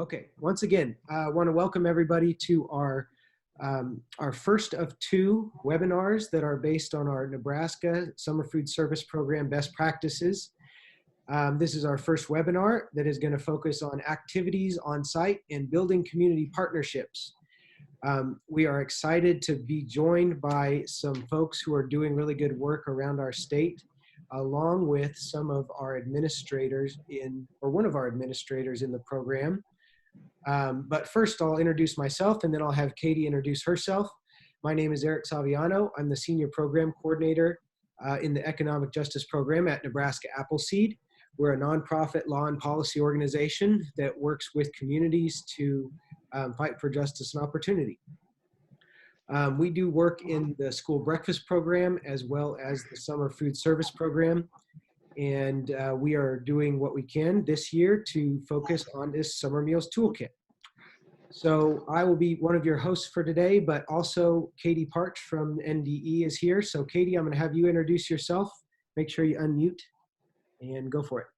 Okay, once again, I want to welcome everybody to our first of two webinars that are based on our Nebraska Summer Food Service Program best practices. This is our first webinar that is going to focus on activities on site and building community partnerships. We are excited to be joined by some folks who are doing really good work around our state, along with some of our administrators one of our administrators in the program. But first I'll introduce myself and then I'll have Katie introduce herself. My name is Eric Saviano. I'm the Senior Program Coordinator in the Economic Justice Program at Nebraska Appleseed. We're a nonprofit law and policy organization that works with communities to fight for justice and opportunity. We do work in the school breakfast program as well as the summer food service program. And we are doing what we can this year to focus on this Summer Meals Toolkit. So I will be one of your hosts for today, but also Katie Parch from NDE is here. So Katie, I'm going to have you introduce yourself. Make sure you unmute and go for it.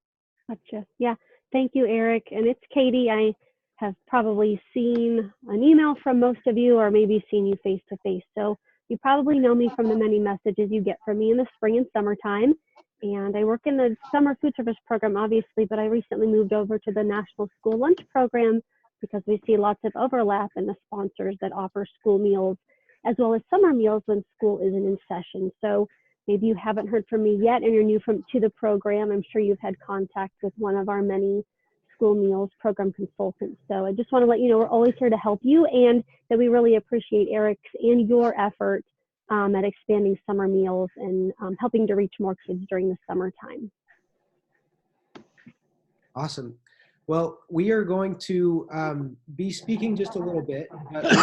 Gotcha. Yeah, thank you, Eric. And it's Katie. I have probably seen an email from most of you or maybe seen you face to face. So you probably know me from the many messages you get from me in the spring and summertime. And I work in the summer food service program, obviously, but I recently moved over to the National School Lunch Program because we see lots of overlap in the sponsors that offer school meals as well as summer meals when school isn't in session. So maybe you haven't heard from me yet and you're new to the program. I'm sure you've had contact with one of our many school meals program consultants. So I just want to let you know we're always here to help you and that we really appreciate Eric's and your effort at expanding summer meals and helping to reach more kids during the summertime. Awesome. Well, we are going to be speaking just a little bit. But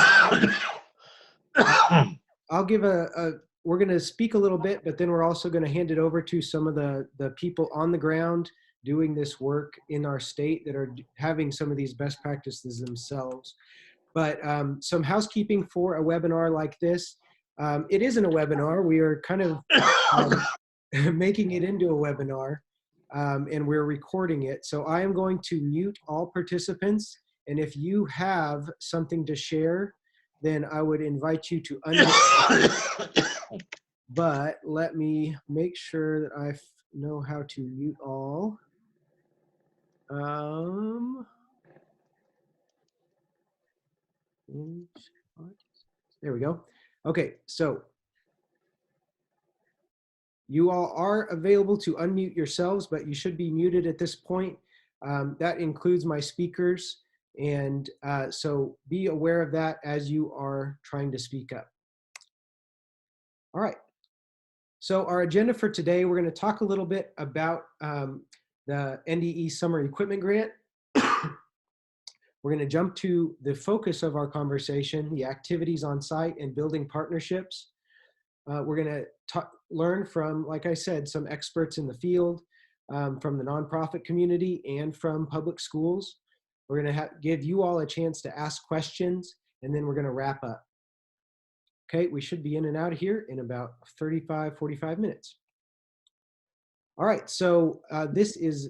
I'll give we're going to speak a little bit, but then we're also going to hand it over to some of the people on the ground doing this work in our state that are having some of these best practices themselves. But some housekeeping for a webinar like this. It isn't a webinar. We are kind of making it into a webinar, and we're recording it. So I am going to mute all participants. And if you have something to share, then I would invite you to unmute. But let me make sure that I know how to mute all. There we go. Okay, so you all are available to unmute yourselves, but you should be muted at this point. That includes my speakers, and so be aware of that as you are trying to speak up. All right, so our agenda for today, we're going to talk a little bit about the NDE Summer Equipment Grant. We're going to jump to the focus of our conversation, the activities on site and building partnerships. We're going to learn from, like I said, some experts in the field, from the nonprofit community and from public schools. We're going to give you all a chance to ask questions, and then we're going to wrap up. Okay, we should be in and out of here in about 45 minutes. All right, so this is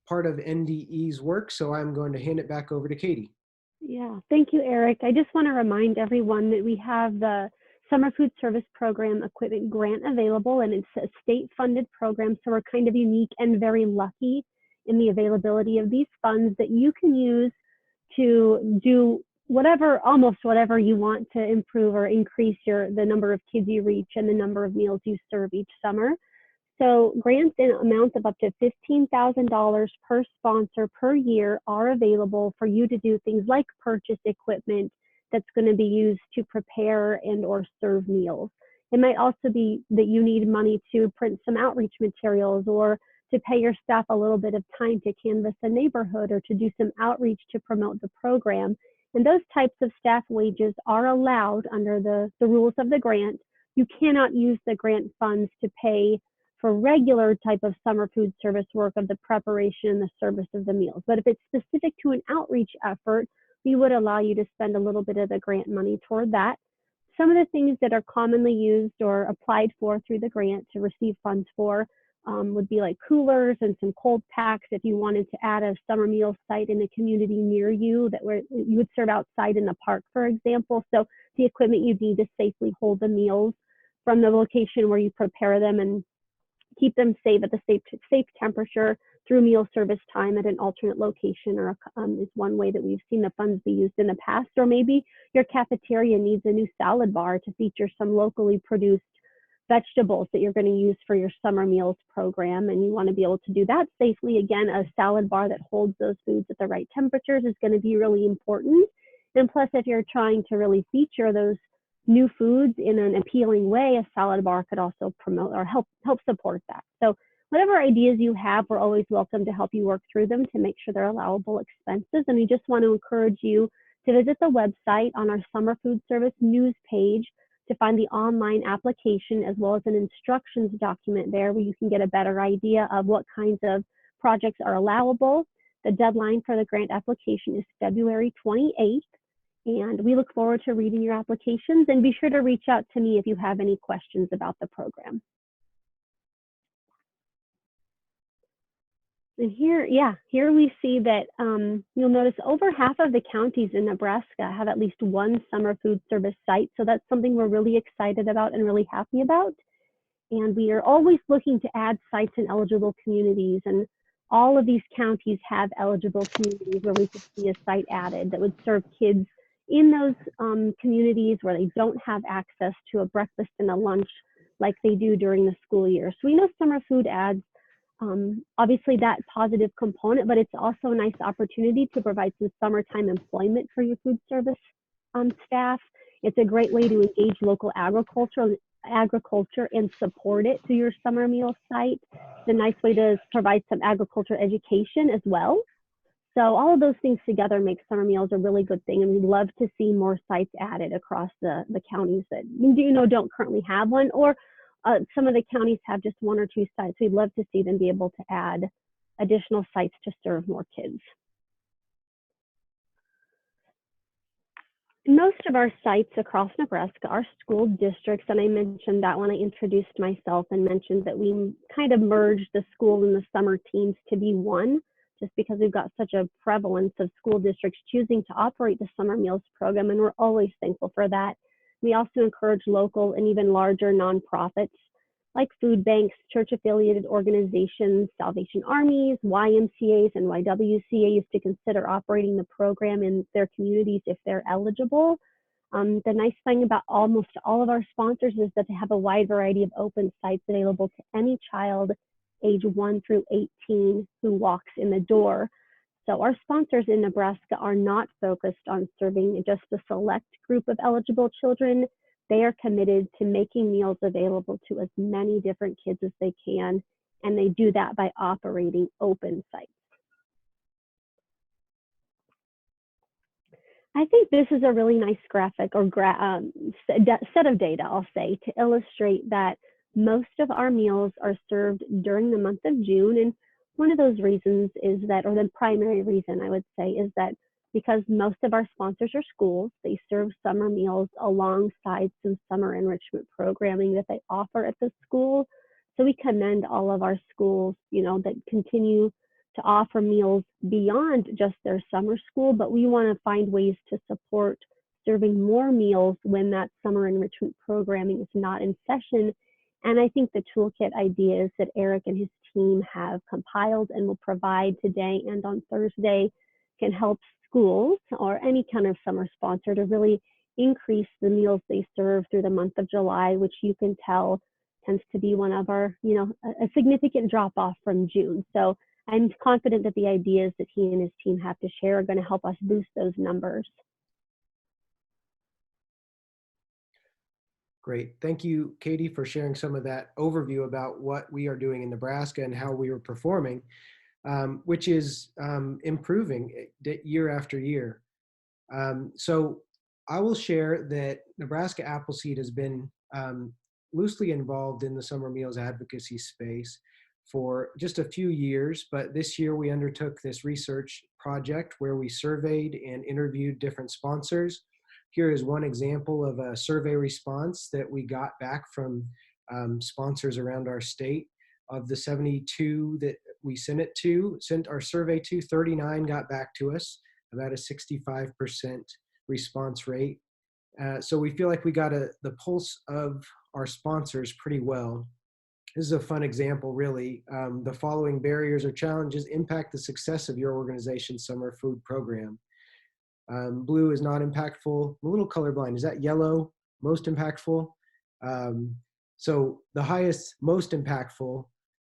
part of NDE's work, so I'm going to hand it back over to Katie. Yeah, thank you, Eric. I just want to remind everyone that we have the Summer Food Service Program Equipment Grant available, and it's a state-funded program, so we're kind of unique and very lucky in the availability of these funds that you can use to do whatever, almost whatever you want to improve or increase the number of kids you reach and the number of meals you serve each summer. So grants in amounts of up to $15,000 per sponsor per year are available for you to do things like purchase equipment that's going to be used to prepare and or serve meals. It might also be that you need money to print some outreach materials or to pay your staff a little bit of time to canvass a neighborhood or to do some outreach to promote the program. And those types of staff wages are allowed under the rules of the grant. You cannot use the grant funds to pay for regular type of summer food service work of the preparation and the service of the meals. But if it's specific to an outreach effort, we would allow you to spend a little bit of the grant money toward that. Some of the things that are commonly used or applied for through the grant to receive funds for would be like coolers and some cold packs if you wanted to add a summer meal site in a community near you that where you would serve outside in the park, for example. So the equipment you'd need to safely hold the meals from the location where you prepare them and keep them safe at the safe temperature through meal service time at an alternate location or is one way that we've seen the funds be used in the past. Or maybe your cafeteria needs a new salad bar to feature some locally produced vegetables that you're going to use for your summer meals program, and you want to be able to do that safely. Again, a salad bar that holds those foods at the right temperatures is going to be really important. And plus, if you're trying to really feature those new foods in an appealing way, a salad bar could also promote or help support that. So whatever ideas you have, we're always welcome to help you work through them to make sure they're allowable expenses. And we just want to encourage you to visit the website on our Summer Food Service news page to find the online application as well as an instructions document there where you can get a better idea of what kinds of projects are allowable. The deadline for the grant application is February 28th. And we look forward to reading your applications, and be sure to reach out to me if you have any questions about the program. And here we see that you'll notice over half of the counties in Nebraska have at least one summer food service site. So that's something we're really excited about and really happy about. And we are always looking to add sites in eligible communities. And all of these counties have eligible communities where we could see a site added that would serve kids in those communities where they don't have access to a breakfast and a lunch like they do during the school year. So we know summer food adds obviously that positive component, but it's also a nice opportunity to provide some summertime employment for your food service staff. It's a great way to engage local agriculture and support it through your summer meal site. It's a nice way to provide some agriculture education as well. So all of those things together make summer meals a really good thing, and we'd love to see more sites added across the counties that don't currently have one, or some of the counties have just one or two sites. We'd love to see them be able to add additional sites to serve more kids. Most of our sites across Nebraska are school districts, and I mentioned that when I introduced myself and mentioned that we kind of merged the school and the summer teams to be one, just because we've got such a prevalence of school districts choosing to operate the summer meals program, and we're always thankful for that. We also encourage local and even larger nonprofits like food banks, church-affiliated organizations, Salvation Armies, YMCAs, and YWCAs to consider operating the program in their communities if they're eligible. The nice thing about almost all of our sponsors is that they have a wide variety of open sites available to any child age 1 through 18 who walks in the door. So our sponsors in Nebraska are not focused on serving just a select group of eligible children. They are committed to making meals available to as many different kids as they can, and they do that by operating open sites. I think this is a really nice graphic or set of data, I'll say, to illustrate that most of our meals are served during the month of June. And one of those reasons is that, or the primary reason I would say, is that because most of our sponsors are schools, they serve summer meals alongside some summer enrichment programming that they offer at the school. So we commend all of our schools, that continue to offer meals beyond just their summer school, but we want to find ways to support serving more meals when that summer enrichment programming is not in session. And I think the toolkit ideas that Eric and his team have compiled and will provide today and on Thursday can help schools or any kind of summer sponsor to really increase the meals they serve through the month of July, which you can tell tends to be one of our, a significant drop off from June. So I'm confident that the ideas that he and his team have to share are going to help us boost those numbers. Great. Thank you, Katie, for sharing some of that overview about what we are doing in Nebraska and how we are performing, which is improving year after year. So I will share that Nebraska Appleseed has been loosely involved in the summer meals advocacy space for just a few years, but this year we undertook this research project where we surveyed and interviewed different sponsors. Here is one example of a survey response that we got back from sponsors around our state. Of the 72 that we sent our survey to, 39 got back to us, about a 65% response rate. So we feel like we got the pulse of our sponsors pretty well. This is a fun example, really. The following barriers or challenges impact the success of your organization's summer food program. Blue is not impactful. I'm a little colorblind. Is that yellow most impactful? So the highest, most impactful,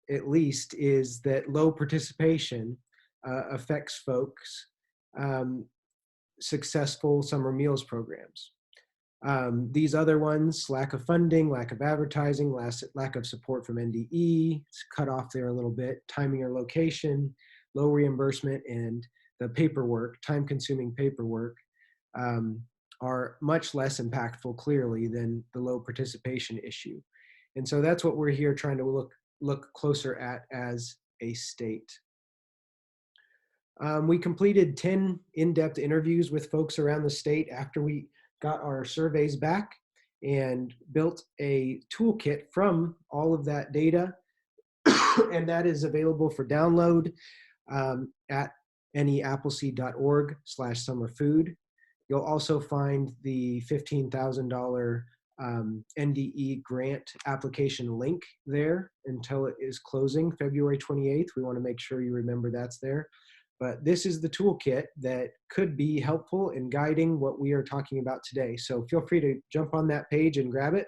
at least, is that low participation affects folks' successful summer meals programs. These other ones, lack of funding, lack of advertising, lack of support from NDE, it's cut off there a little bit, timing or location, low reimbursement, and the paperwork, time-consuming paperwork, are much less impactful, clearly, than the low participation issue. And so that's what we're here trying to look closer at as a state. We completed 10 in-depth interviews with folks around the state after we got our surveys back and built a toolkit from all of that data. And that is available for download at neappleseed.org/summerfood. You'll also find the $15,000 NDE grant application link there until it is closing February 28th. We want to make sure you remember that's there. But this is the toolkit that could be helpful in guiding what we are talking about today. So feel free to jump on that page and grab it.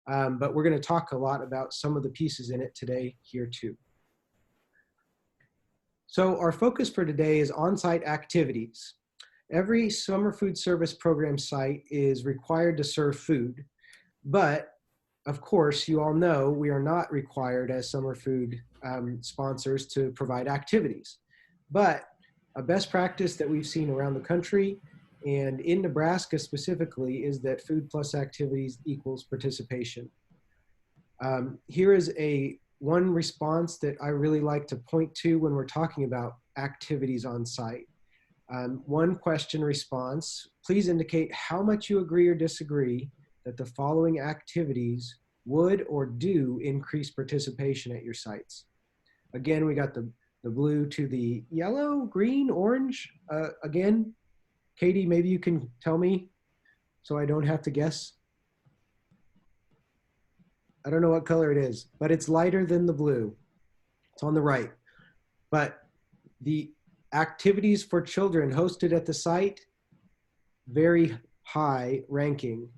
But we're going to talk a lot about some of the pieces in it today here too. So our focus for today is on-site activities. Every summer food service program site is required to serve food, but of course, you all know we are not required as summer food sponsors to provide activities. But a best practice that we've seen around the country and in Nebraska specifically is that food plus activities equals participation. Here is one response that I really like to point to when we're talking about activities on site. One question response, please indicate how much you agree or disagree that the following activities would or do increase participation at your sites. Again, we got the blue to the yellow, green, orange. Again, Katie, maybe you can tell me so I don't have to guess. I don't know what color it is, but it's lighter than the blue. It's on the right. But the activities for children hosted at the site, very high ranking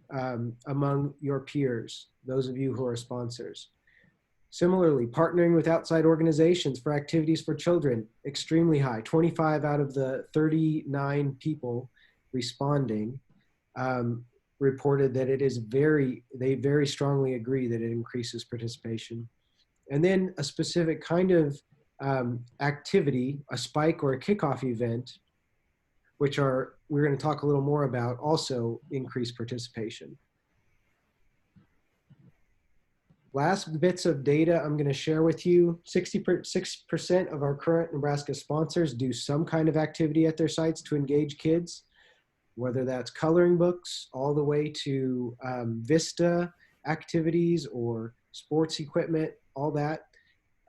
among your peers, those of you who are sponsors. Similarly, partnering with outside organizations for activities for children, extremely high. 25 out of the 39 people responding reported that it is they very strongly agree that it increases participation. And then a specific kind of activity, a spike or a kickoff event, which we're going to talk a little more about, also increase participation. Last bits of data I'm going to share with you. 66% of our current Nebraska sponsors do some kind of activity at their sites to engage kids, whether that's coloring books all the way to Vista activities or sports equipment, all that.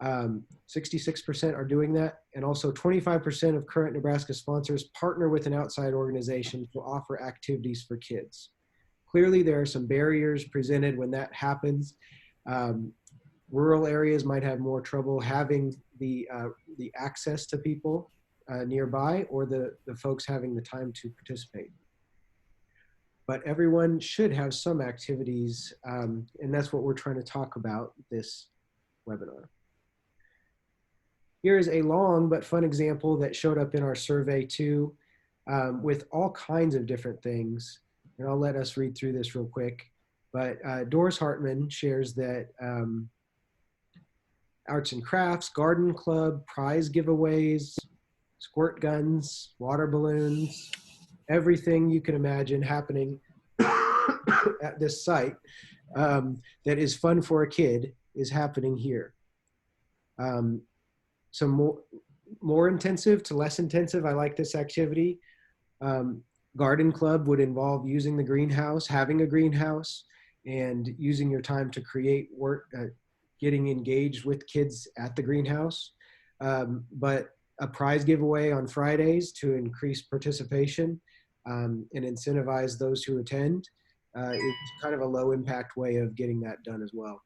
66% are doing that. And also 25% of current Nebraska sponsors partner with an outside organization to offer activities for kids. Clearly, there are some barriers presented when that happens. Rural areas might have more trouble having the access to people nearby, or the folks having the time to participate. But everyone should have some activities, and that's what we're trying to talk about this webinar. Here is a long but fun example that showed up in our survey too, with all kinds of different things. And I'll let us read through this real quick. But Doris Hartman shares that arts and crafts, garden club, prize giveaways, squirt guns, water balloons, everything you can imagine happening at this site that is fun for a kid is happening here. Some more intensive to less intensive, I like this activity. Garden club would involve using the greenhouse, having a greenhouse, and using your time to create getting engaged with kids at the greenhouse. But a prize giveaway on Fridays to increase participation and incentivize those who attend is kind of a low impact way of getting that done as well.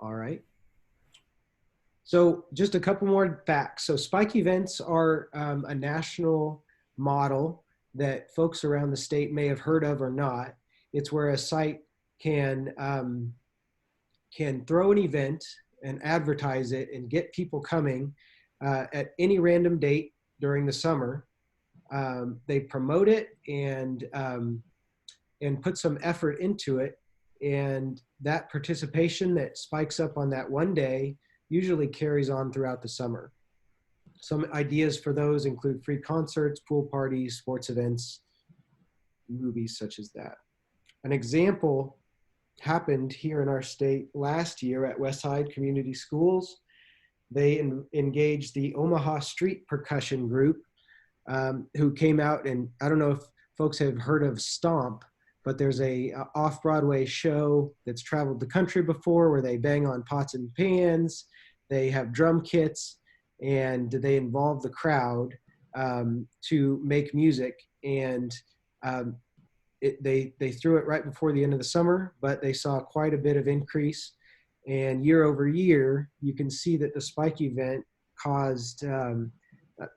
All right. So just a couple more facts. So spike events are a national model that folks around the state may have heard of or not. It's where a site can throw an event and advertise it and get people coming at any random date during the summer. They promote it and put some effort into it. And that participation that spikes up on that one day usually carries on throughout the summer. Some ideas for those include free concerts, pool parties, sports events, movies such as that. An example happened here in our state last year at Westside Community Schools. They engaged the Omaha Street Percussion Group, who came out, and I don't know if folks have heard of Stomp, but there's a off-Broadway show that's traveled the country before where they bang on pots and pans, they have drum kits, and they involve the crowd to make music. And they threw it right before the end of the summer, but they saw quite a bit of increase. And year over year, you can see that the spike event caused,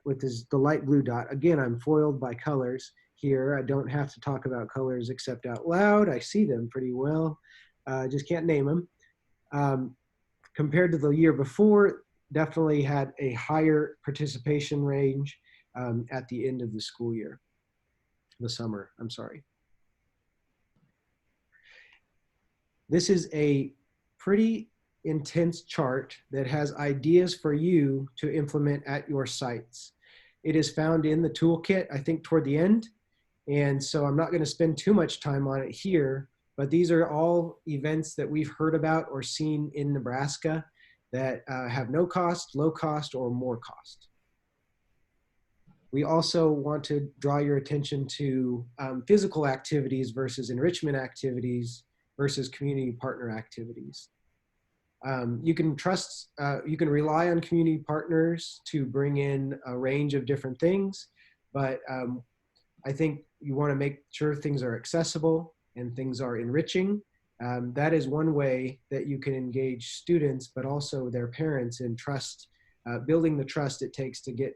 with the light blue dot, again, I'm foiled by colors here. I don't have to talk about colors except out loud. I see them pretty well, just can't name them. Compared to the year before, definitely had a higher participation range at the end of the school year, the summer, I'm sorry. This is a pretty intense chart that has ideas for you to implement at your sites. It is found in the toolkit, I think, toward the end. And so I'm not going to spend too much time on it here, but these are all events that we've heard about or seen in Nebraska that have no cost, low cost, or more cost. We also want to draw your attention to physical activities versus enrichment activities versus community partner activities. You can rely on community partners to bring in a range of different things, but I think you want to make sure things are accessible and things are enriching. That is one way that you can engage students, but also their parents in trust, building the trust it takes to get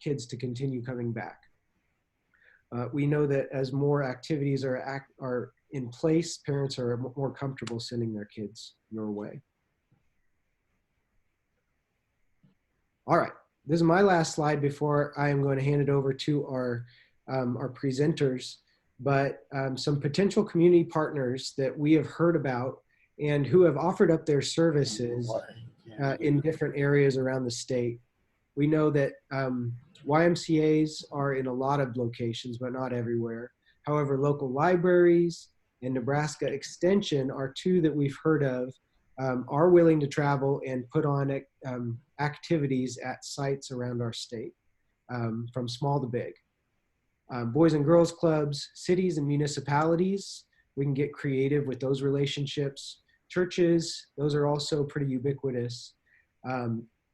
kids to continue coming back. We know that as more activities are in place, parents are more comfortable sending their kids your way. All right, this is my last slide before I am going to hand it over to our presenters, but some potential community partners that we have heard about and who have offered up their services in different areas around the state. We know that YMCAs are in a lot of locations, but not everywhere. However, local libraries and Nebraska Extension are two that we've heard of, are willing to travel and put on activities at sites around our state, from small to big. Boys and girls clubs, cities and municipalities, we can get creative with those relationships. Churches, those are also pretty ubiquitous.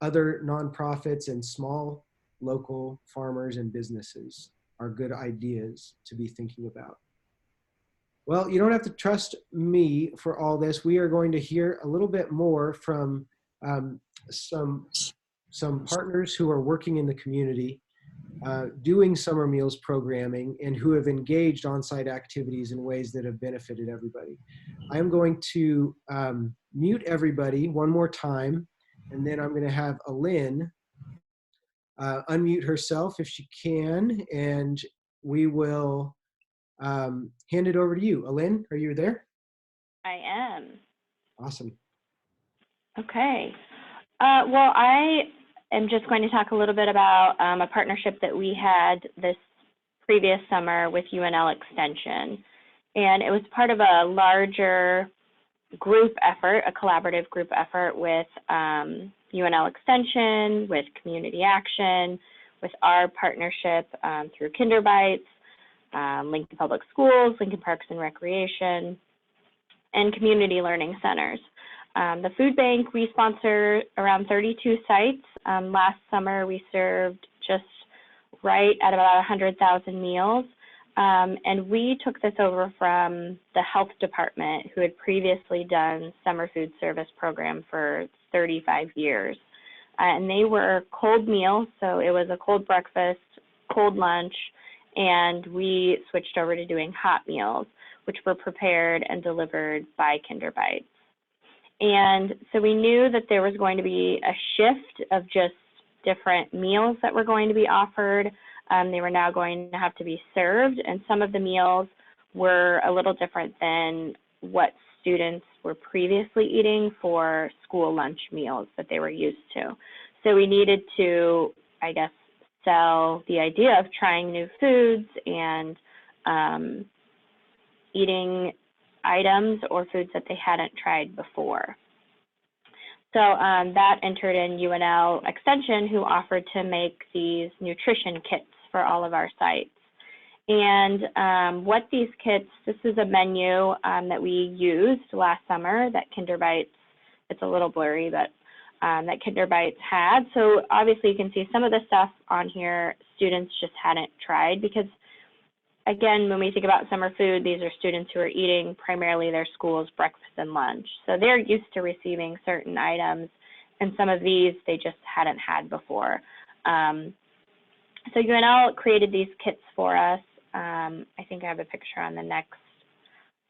Other nonprofits and small local farmers and businesses are good ideas to be thinking about. Well, you don't have to trust me for all this. We are going to hear a little bit more from some partners who are working in the community, doing summer meals programming, and who have engaged on-site activities in ways that have benefited everybody. I am going to mute everybody one more time, and then I'm going to have Alin unmute herself if she can, and we will hand it over to you. Alin, are you there? I am. Awesome. Okay. Well, I am just going to talk a little bit about a partnership that we had this previous summer with UNL Extension. And it was part of a larger group effort, a collaborative group effort with UNL Extension, with Community Action, with our partnership through Kinderbites, Lincoln Public Schools, Lincoln Parks and Recreation. and community learning centers. The food bank, we sponsor around 32 sites. Last summer, we served just right at about 100,000 meals. And we took this over from the health department, who had previously done summer food service program for 35 years. And they were cold meals, so it was a cold breakfast, cold lunch, and we switched over to doing hot meals, which were prepared and delivered by Kinderbites. And so we knew that there was going to be a shift of just different meals that were going to be offered. They were now going to have to be served, and some of the meals were a little different than what students were previously eating for school lunch meals that they were used to. So we needed to, I guess, sell the idea of trying new foods and eating items or foods that they hadn't tried before. So that entered in UNL Extension, who offered to make these nutrition kits for all of our sites. And what these kits, this is a menu that we used last summer that Kinderbites, it's a little blurry, but that Kinderbites had. So obviously you can see some of the stuff on here students just hadn't tried, because again, when we think about summer food, these are students who are eating primarily their school's breakfast and lunch. So they're used to receiving certain items, and some of these they just hadn't had before. So UNL created these kits for us. I think I have a picture on the next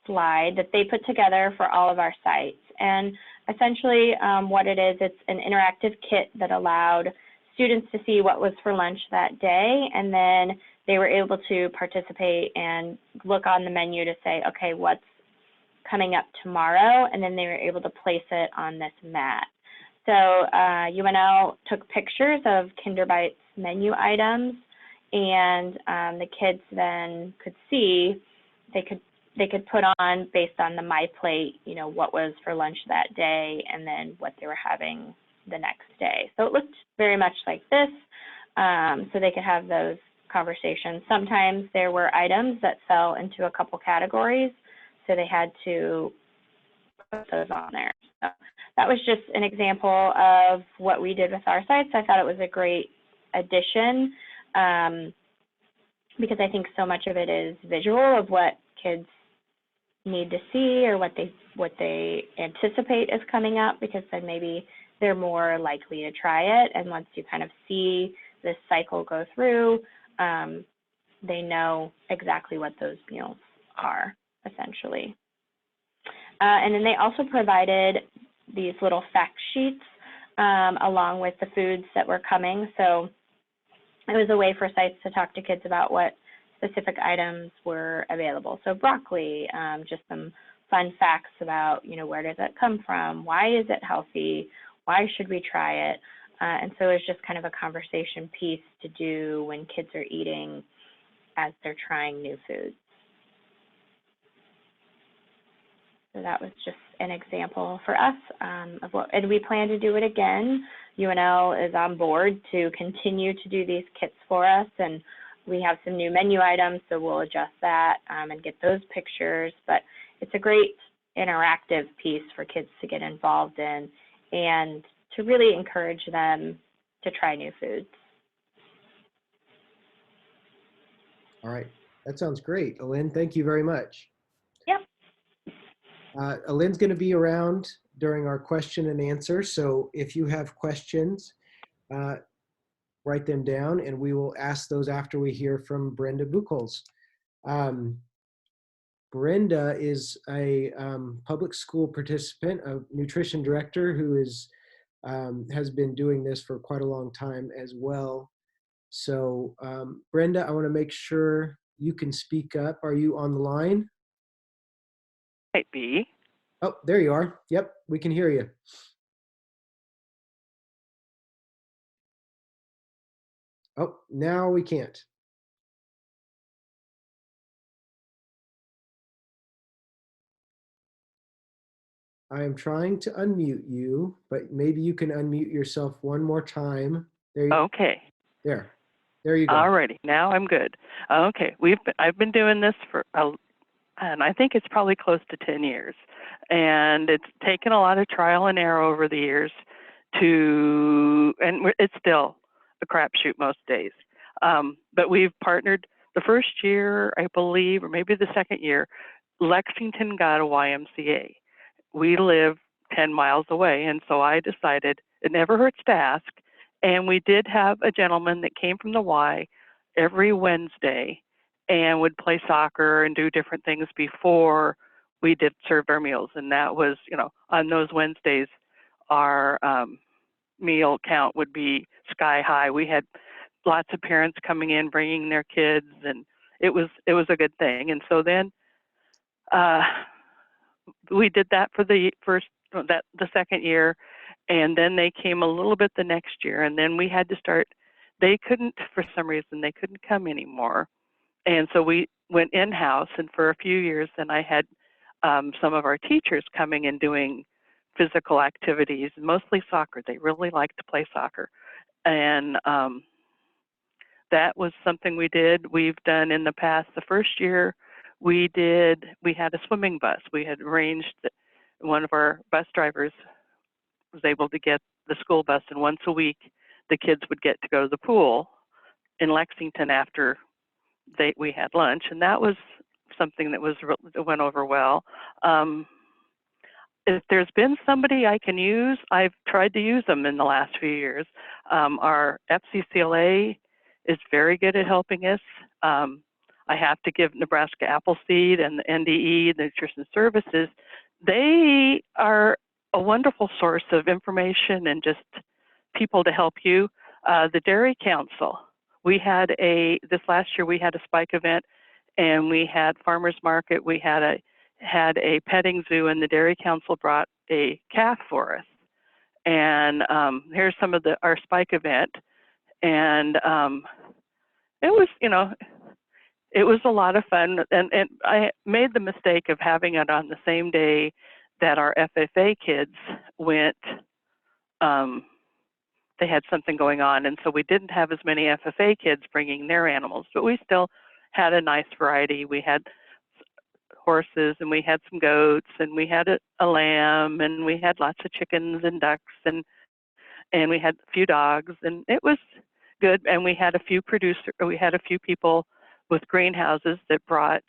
slide that they put together for all of our sites. And essentially what it is, it's an interactive kit that allowed students to see what was for lunch that day, and then they were able to participate and look on the menu to say, okay, what's coming up tomorrow? And then they were able to place it on this mat. So UNL took pictures of Kinderbites menu items, and the kids then could see, they could put on, based on the My Plate, you know, what was for lunch that day and then what they were having the next day. So it looked very much like this, so they could have those conversations. Sometimes there were items that fell into a couple categories, so they had to put those on there. So that was just an example of what we did with our sites. I thought it was a great addition because I think so much of it is visual of what kids need to see or what they anticipate is coming up, because then maybe they're more likely to try it. And once you kind of see this cycle go through, they know exactly what those meals are, essentially. And then they also provided these little fact sheets along with the foods that were coming. So it was a way for sites to talk to kids about what specific items were available. So broccoli, just some fun facts about, you know, where does it come from? Why is it healthy? Why should we try it? And so it's just kind of a conversation piece to do when kids are eating as they're trying new foods. So that was just an example for us of what, and we plan to do it again. UNL is on board to continue to do these kits for us, and we have some new menu items, so we'll adjust that and get those pictures. But it's a great interactive piece for kids to get involved in and to really encourage them to try new foods. All right, that sounds great. Alin, thank you very much. Yep. Alin's going to be around during our question and answer. So if you have questions, write them down and we will ask those after we hear from Brenda Buchholz. Brenda is a public school participant, a nutrition director who is has been doing this for quite a long time as well. So Brenda, I want to make sure you can speak up. Are you on the line? Might be. Oh, there you are. Yep, we can hear you. Oh, now we can't. I am trying to unmute you, but maybe you can unmute yourself one more time. There you Okay. There you go. Alrighty. Now I'm good. Okay. I've been doing this for and I think it's probably close to 10 years. And it's taken a lot of trial and error over the years it's still a crapshoot most days. But we've partnered the first year, I believe, or maybe the second year, Lexington got a YMCA. We live 10 miles away, and so I decided it never hurts to ask. And we did have a gentleman that came from the Y every Wednesday and would play soccer and do different things before we did serve our meals. And that was, on those Wednesdays, our meal count would be sky high. We had lots of parents coming in, bringing their kids, and it was a good thing. And so then we did that for the second year, and then they came a little bit the next year, and then we had to start. They couldn't, for some reason, they couldn't come anymore, and so we went in-house. And for a few years, then I had some of our teachers coming and doing physical activities, mostly soccer. They really liked to play soccer, and that was something we did. We've done in the past. The first year we had a swimming bus. We had arranged that one of our bus drivers was able to get the school bus, and once a week the kids would get to go to the pool in Lexington after we had lunch, and that was something that went over well. If there's been somebody I can use, I've tried to use them in the last few years. Our FCCLA is very good at helping us. I have to give Nebraska Appleseed and the NDE, the Nutrition Services, they are a wonderful source of information and just people to help you. The Dairy Council, this last year we had a spike event, and we had farmers market, we had a petting zoo, and the Dairy Council brought a calf for us. And here's some of our spike event, and it was, it was a lot of fun. And I made the mistake of having it on the same day that our FFA kids went. They had something going on, and so we didn't have as many FFA kids bringing their animals, but we still had a nice variety. We had horses, and we had some goats, and we had a lamb, and we had lots of chickens and ducks, and we had a few dogs, and it was good. And we had a few people with greenhouses that brought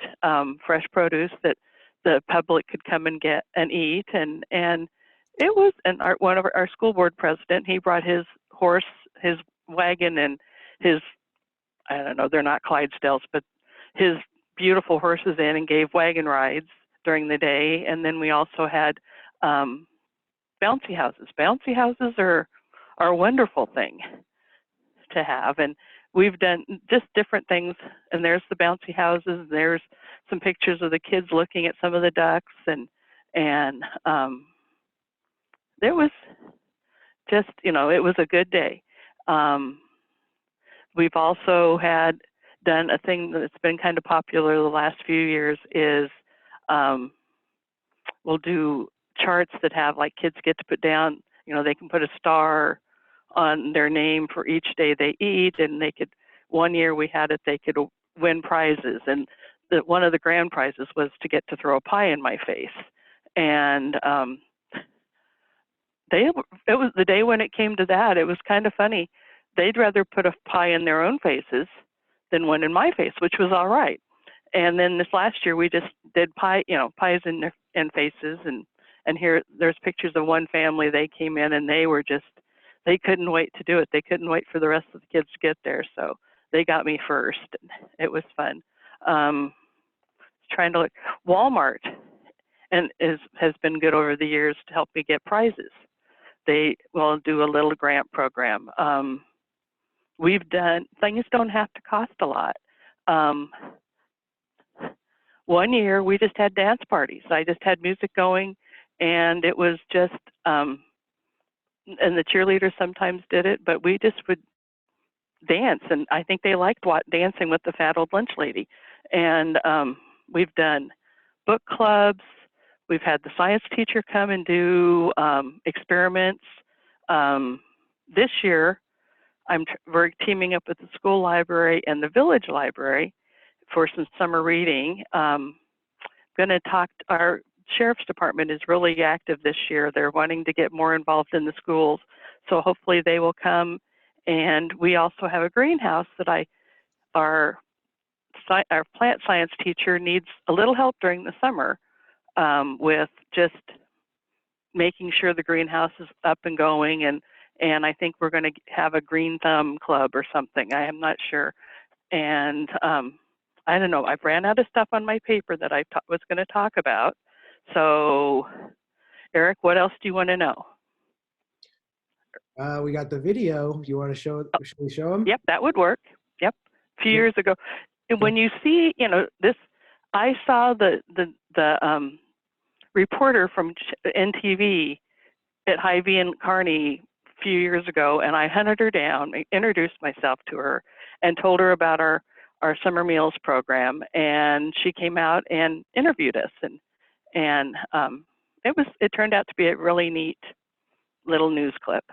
fresh produce that the public could come and get and eat, and it was. And one of our school board president, he brought his horse, his wagon, and his, I don't know, they're not Clydesdales, but his beautiful horses in, and gave wagon rides during the day. And then we also had bouncy houses. Bouncy houses are a wonderful thing to have, and we've done just different things. And there's the bouncy houses. There's some pictures of the kids looking at some of the ducks, and there was just, it was a good day. We've also done a thing that's been kind of popular the last few years is we'll do charts that have, like, kids get to put down, they can put a star on their name for each day they eat, and one year we had it, they could win prizes, and one of the grand prizes was to get to throw a pie in my face. And it was the day when it came to that, it was kind of funny. They'd rather put a pie in their own faces than one in my face, which was all right. And then this last year we just did pies in faces, and here there's pictures of one family. They came in and they couldn't wait to do it. They couldn't wait for the rest of the kids to get there, so they got me first. It was fun. Trying to look. Walmart has been good over the years to help me get prizes. They will do a little grant program. We've done, things don't have to cost a lot. One year we just had dance parties. I just had music going, and it was just, and the cheerleaders sometimes did it, but we just would dance, and I think they liked dancing with the fat old lunch lady. And we've done book clubs. We've had the science teacher come and do experiments. This year, we're teaming up with the school library and the village library for some summer reading. going to talk, our sheriff's department is really active this year. They're wanting to get more involved in the schools. So hopefully they will come. And we also have a greenhouse that our plant science teacher needs a little help during the summer with just making sure the greenhouse is up and going. And I think we're going to have a green thumb club or something. I am not sure. And I don't know, I've ran out of stuff on my paper that I was going to talk about. So, Eric, what else do you want to know? We got the video. You want to show it? Should we show them? Yep, that would work. Yep, a few years ago. And when you see, you know, this, I saw the reporter from NTV at Hy-Vee and Kearney a few years ago, and I hunted her down, introduced myself to her, and told her about our summer meals program, and she came out and interviewed us, and it turned out to be a really neat little news clip.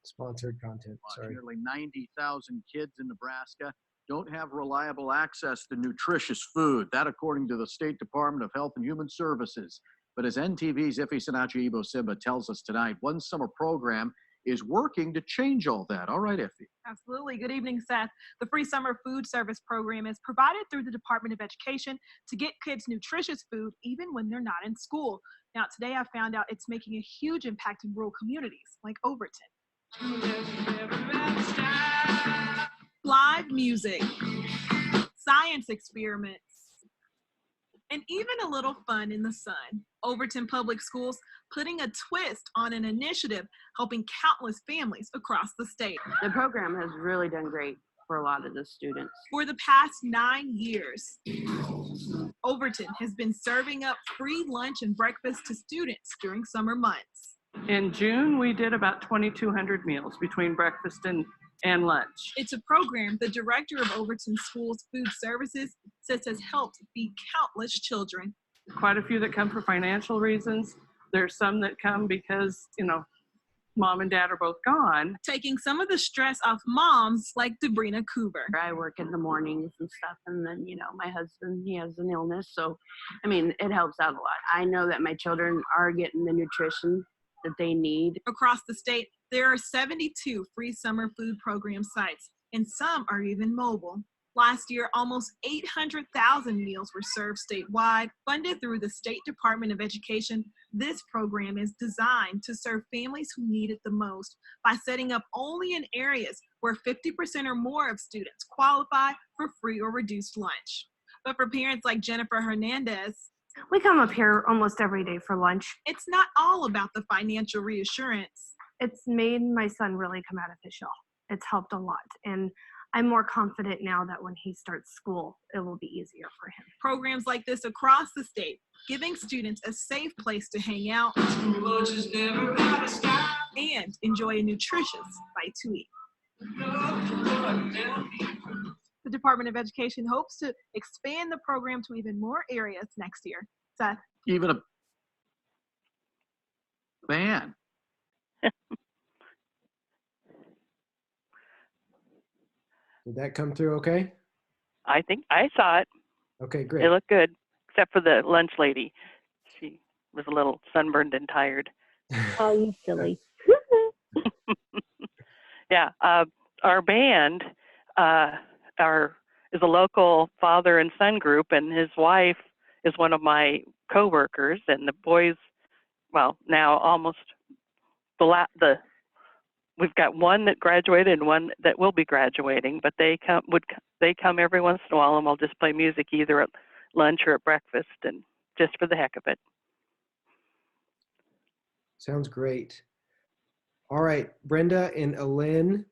Sponsored content, sorry. Nearly 90,000 kids in Nebraska don't have reliable access to nutritious food. That according to the State Department of Health and Human Services. But as NTV's Ife Sinachi Simba tells us tonight, one summer program is working to change all that. All right, Ife. Absolutely. Good evening, Seth. The free summer food service program is provided through the Department of Education to get kids nutritious food even when they're not in school. Now, today I found out it's making a huge impact in rural communities like Overton. Live music, science experiments, and even a little fun in the sun. Overton Public Schools putting a twist on an initiative helping countless families across the state. The program has really done great for a lot of the students. For the past 9 years, Overton has been serving up free lunch and breakfast to students during summer months. In June, we did about 2,200 meals between breakfast and lunch. It's a program the director of Overton Schools Food Services says has helped feed countless children. Quite a few that come for financial reasons. There's some that come because, you know, mom and dad are both gone. Taking some of the stress off moms like Debrina Coover. I work in the mornings and stuff, and then, you know, my husband, he has an illness. So, I mean, it helps out a lot. I know that my children are getting the nutrition that they need. Across the state, there are 72 free summer food program sites, and some are even mobile. Last year, almost 800,000 meals were served statewide. Funded through the State Department of Education, this program is designed to serve families who need it the most by setting up only in areas where 50% or more of students qualify for free or reduced lunch. But for parents like Jennifer Hernandez, we come up here almost every day for lunch. it's not all about the financial reassurance. It's made my son really come out of his shell. It's helped a lot. And I'm more confident now that when he starts school, it will be easier for him. Programs like this across the state, giving students a safe place to hang out and enjoy a nutritious bite to eat. The Department of Education hopes to expand the program to even more areas next year. Seth? Even a ban. Did that come through okay? I think I saw it. Okay, great. It looked good, except for the lunch lady. She was a little sunburned and tired. Oh, you silly. Yeah, our band is a local father and son group, and his wife is one of my coworkers, and the boys, well, now almost we've got one that graduated and one that will be graduating, but they come every once in a while, and we'll just play music either at lunch or at breakfast, and just for the heck of it. Sounds great. All right, Brenda and Alin,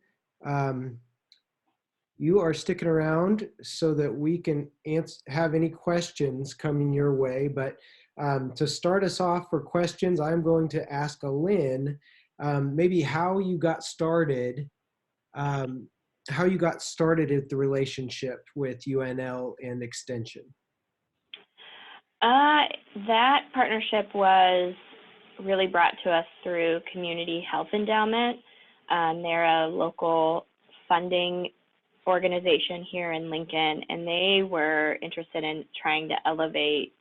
you are sticking around so that we can have any questions coming your way. But to start us off for questions, I'm going to ask Alin maybe how you got started, at the relationship with UNL and Extension. That partnership was really brought to us through Community Health Endowment. They're a local funding organization here in Lincoln, and they were interested in trying to elevate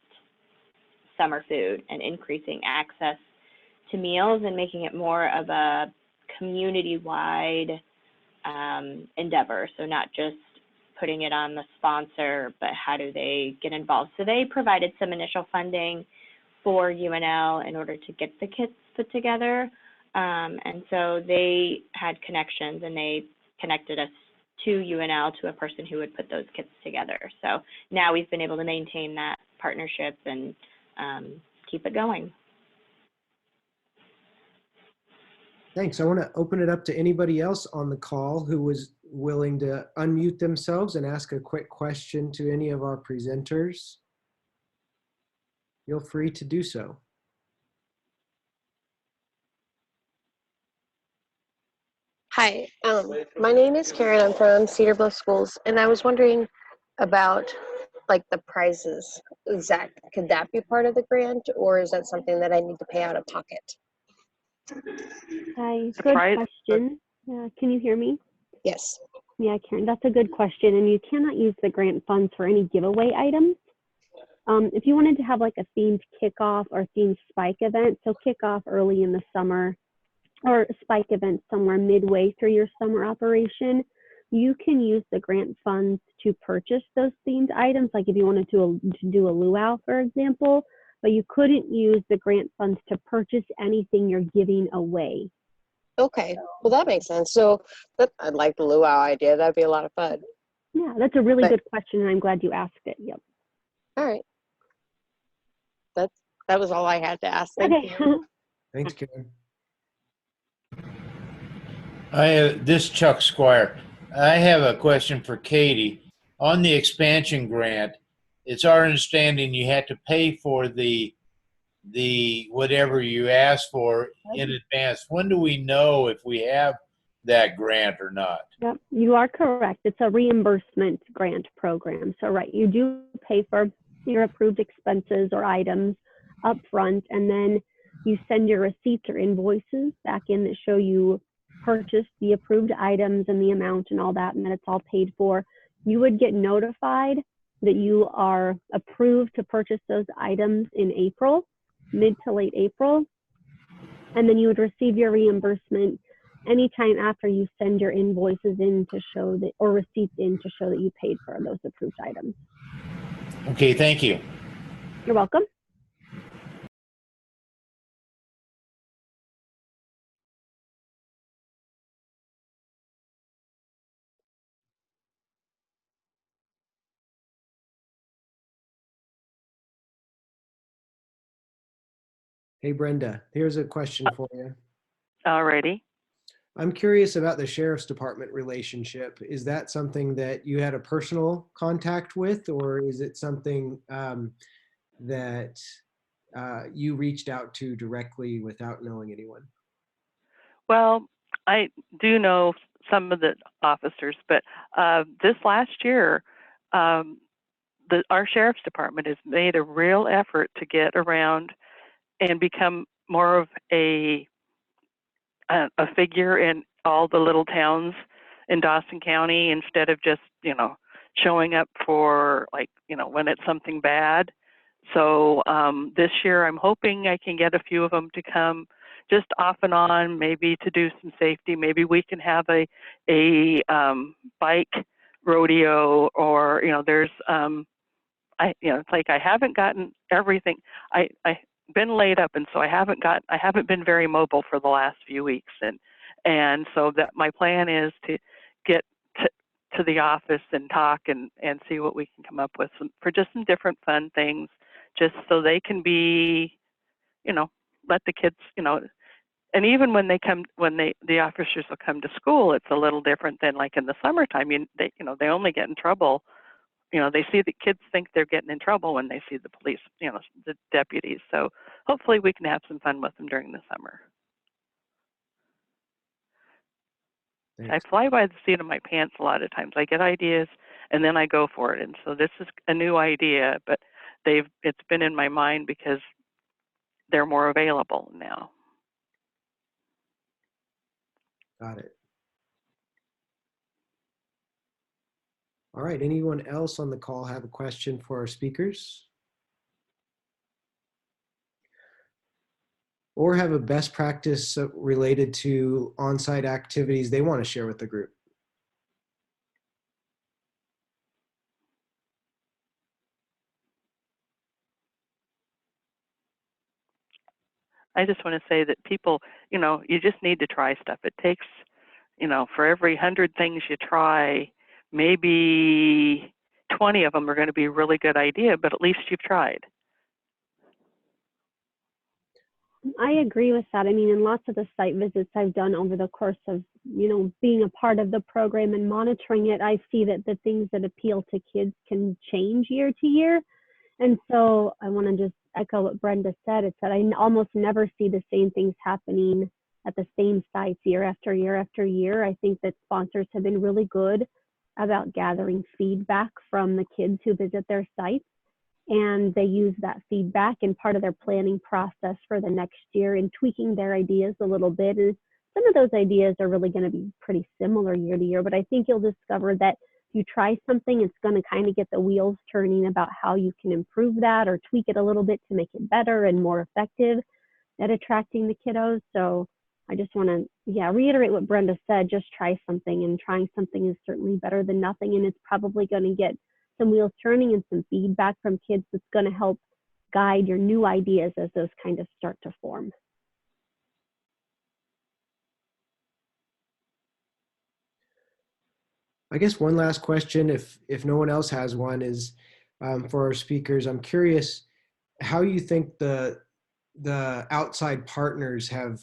summer food and increasing access to meals and making it more of a community-wide endeavor. So not just putting it on the sponsor, but how do they get involved? So they provided some initial funding for UNL in order to get the kits put together. And so they had connections, and they connected us to UNL, to a person who would put those kits together. So now we've been able to maintain that partnership and keep it going. Thanks. I want to open it up to anybody else on the call who was willing to unmute themselves and ask a quick question to any of our presenters. Feel free to do so. Hi, my name is Karen. I'm from Cedar Bluff Schools, and I was wondering about like the prizes. Could that be part of the grant, or is that something that I need to pay out of pocket? Hi, good question. Can you hear me? Yes. Yeah, Karen, that's a good question. And you cannot use the grant funds for any giveaway items. If you wanted to have like a themed kickoff or themed spike event, so kickoff early in the summer or spike event somewhere midway through your summer operation, you can use the grant funds to purchase those themed items. Like if you wanted to do a luau, for example, but you couldn't use the grant funds to purchase anything you're giving away. Okay, well that makes sense. So I'd like the luau idea. That'd be a lot of fun. Yeah, that's a really good question, and I'm glad you asked it. Yep. All right. That was all I had to ask. Thank you. Thanks, Karen. This is Chuck Squire. I have a question for Katie. On the expansion grant, it's our understanding you had to pay for the whatever you asked for in advance. When do we know if we have that grant or not? Yep, you are correct. It's a reimbursement grant program. So right, you do pay for your approved expenses or items up front, and then you send your receipts or invoices back in that show you purchased the approved items and the amount and all that, and that it's all paid for. You would get notified that you are approved to purchase those items in April, mid to late April, and then you would receive your reimbursement anytime after you send your invoices in to show that, or receipts in to show that you paid for those approved items. Okay, thank you. You're welcome. Hey, Brenda, here's a question for you. Alrighty. I'm curious about the Sheriff's Department relationship. Is that something that you had a personal contact with, or is it something that you reached out to directly without knowing anyone? Well, I do know some of the officers, but this last year, our Sheriff's Department has made a real effort to get around and become more of a figure in all the little towns in Dawson County, instead of just, showing up for when it's something bad. So this year I'm hoping I can get a few of them to come just off and on, maybe to do some safety. Maybe we can have a bike rodeo, or, there's, it's like I haven't gotten everything. I been laid up, and so I haven't been very mobile for the last few weeks, and so that my plan is to get to the office and talk and see what we can come up with for just some different fun things, just so they can be, let the kids, and even when the officers will come to school, it's a little different than like in the summertime. They only get in trouble. They see the kids think they're getting in trouble when they see the police, the deputies. So hopefully we can have some fun with them during the summer. I fly by the seat of my pants a lot of times. I get ideas and then I go for it. And so this is a new idea, but it's been in my mind because they're more available now. Got it. All right, anyone else on the call have a question for our speakers? Or have a best practice related to on-site activities they want to share with the group? I just want to say that people, you just need to try stuff. It takes, for every 100 things you try, maybe 20 of them are going to be a really good idea, but at least you've tried. I agree with that. I mean, in lots of the site visits I've done over the course of, being a part of the program and monitoring it, I see that the things that appeal to kids can change year to year. And so I want to just echo what Brenda said. It's that I almost never see the same things happening at the same sites year after year after year. I think that sponsors have been really good about gathering feedback from the kids who visit their sites. And they use that feedback in part of their planning process for the next year and tweaking their ideas a little bit. And some of those ideas are really going to be pretty similar year to year, but I think you'll discover that if you try something, it's going to kind of get the wheels turning about how you can improve that or tweak it a little bit to make it better and more effective at attracting the kiddos. So I just want to, reiterate what Brenda said, just try something, and trying something is certainly better than nothing. And it's probably going to get some wheels turning and some feedback from kids that's going to help guide your new ideas as those kind of start to form. I guess one last question, if no one else has one, is for our speakers. I'm curious how you think the outside partners have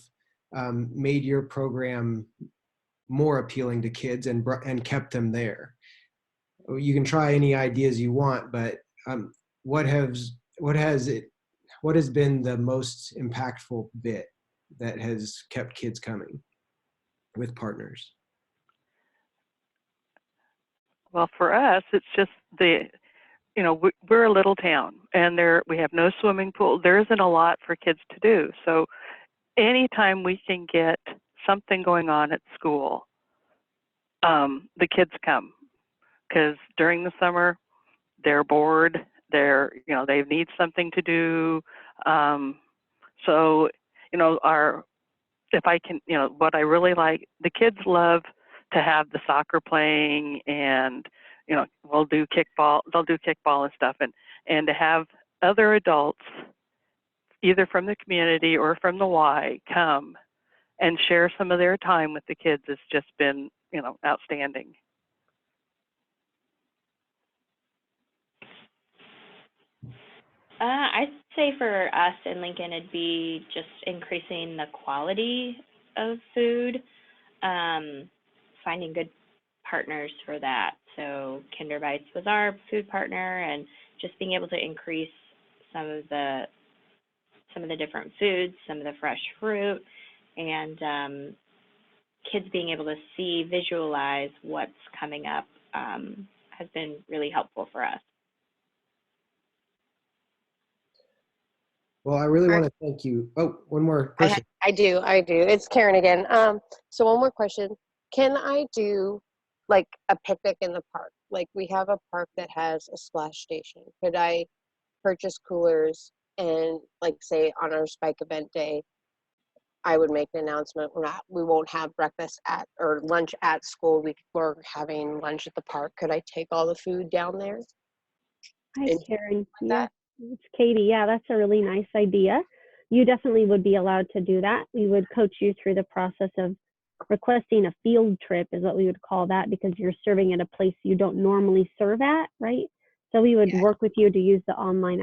made your program more appealing to kids and kept them there. You can try any ideas you want, but what has been the most impactful bit that has kept kids coming with partners? Well, for us, it's just we're a little town, and we have no swimming pool. There isn't a lot for kids to do. So anytime we can get something going on at school, the kids come, because during the summer they're bored. They need something to do. So if I can, what I really like, the kids love to have the soccer playing, and we'll do kickball. They'll do kickball and stuff, and to have other adults, either from the community or from the Y, come and share some of their time with the kids has just been, outstanding. I'd say for us in Lincoln, it'd be just increasing the quality of food, finding good partners for that. So Kinder Bites was our food partner, and just being able to increase some of the different foods, some of the fresh fruit, and kids being able to visualize what's coming up has been really helpful for us. Well, I really want to thank you. Oh, one more person. I do. It's Karen again. So one more question. Can I do like a picnic in the park? Like we have a park that has a splash station. Could I purchase coolers and like say on our spike event day, I would make an announcement. We won't have breakfast or lunch at school. We're having lunch at the park. Could I take all the food down there? Hi, Karen. Yeah, it's Katie. Yeah, that's a really nice idea. You definitely would be allowed to do that. We would coach you through the process of requesting a field trip, is what we would call that, because you're serving at a place you don't normally serve at, right? So we would work with you to use the online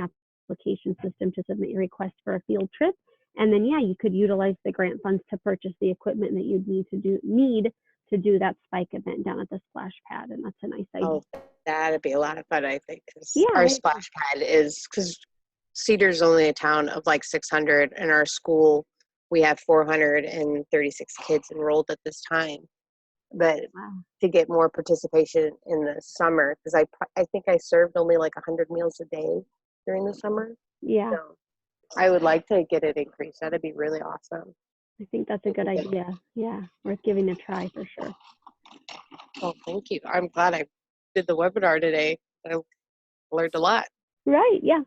application system to submit your request for a field trip. And then, you could utilize the grant funds to purchase the equipment that you'd need to do that spike event down at the splash pad. And that's a nice idea. Oh, that'd be a lot of fun, I think. Our splash pad because Cedar's only a town of like 600, and our school, we have 436 kids enrolled at this time. but Wow. to get more participation in the summer, because I think I served only like 100 meals a day during the summer. Yeah, So I would like to get it increased. That'd be really awesome. I think that's a good idea. Yeah, worth giving a try for sure. Well, thank you. I'm glad I did the webinar today. I learned a lot. Right, yeah.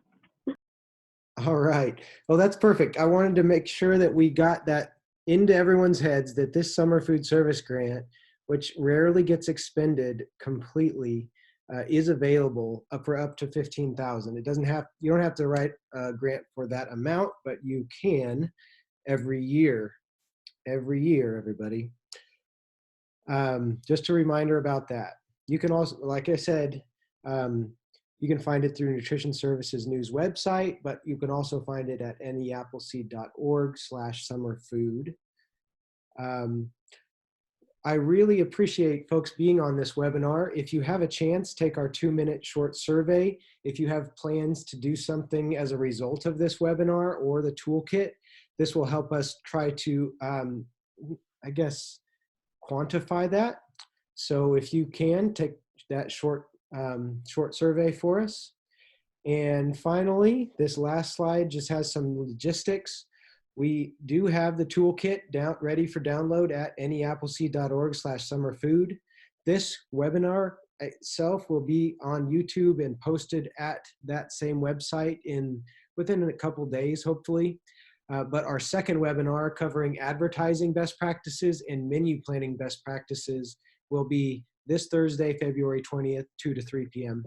All right. Well, that's perfect. I wanted to make sure that we got that into everyone's heads that this summer food service grant, which rarely gets expended completely, is available for up to $15,000. It doesn't have, you don't have to write a grant for that amount, but you can every year, everybody. Just a reminder about that. You can also, like I said, you can find it through Nutrition Services News website, but you can also find it at neappleseed.org/summerfood. I really appreciate folks being on this webinar. If you have a chance, take our 2-minute short survey. If you have plans to do something as a result of this webinar or the toolkit, this will help us try to, I guess, quantify that. So if you can, take that short survey for us. And finally, this last slide just has some logistics. We do have the toolkit ready for download at neappleseed.org/summerfood. This webinar itself will be on YouTube and posted at that same website within a couple days, hopefully. But our second webinar covering advertising best practices and menu planning best practices will be this Thursday, February 20th, 2 to 3 p.m.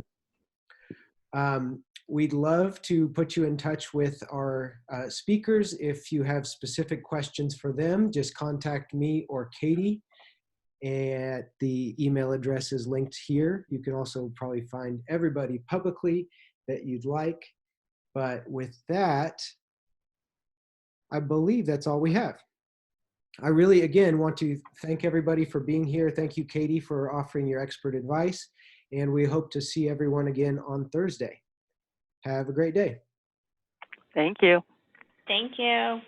We'd love to put you in touch with our speakers. If you have specific questions for them, just contact me or Katie. And the email address is linked here. You can also probably find everybody publicly that you'd like. But with that, I believe that's all we have. I really, again, want to thank everybody for being here. Thank you, Katie, for offering your expert advice. And we hope to see everyone again on Thursday. Have a great day. Thank you. Thank you.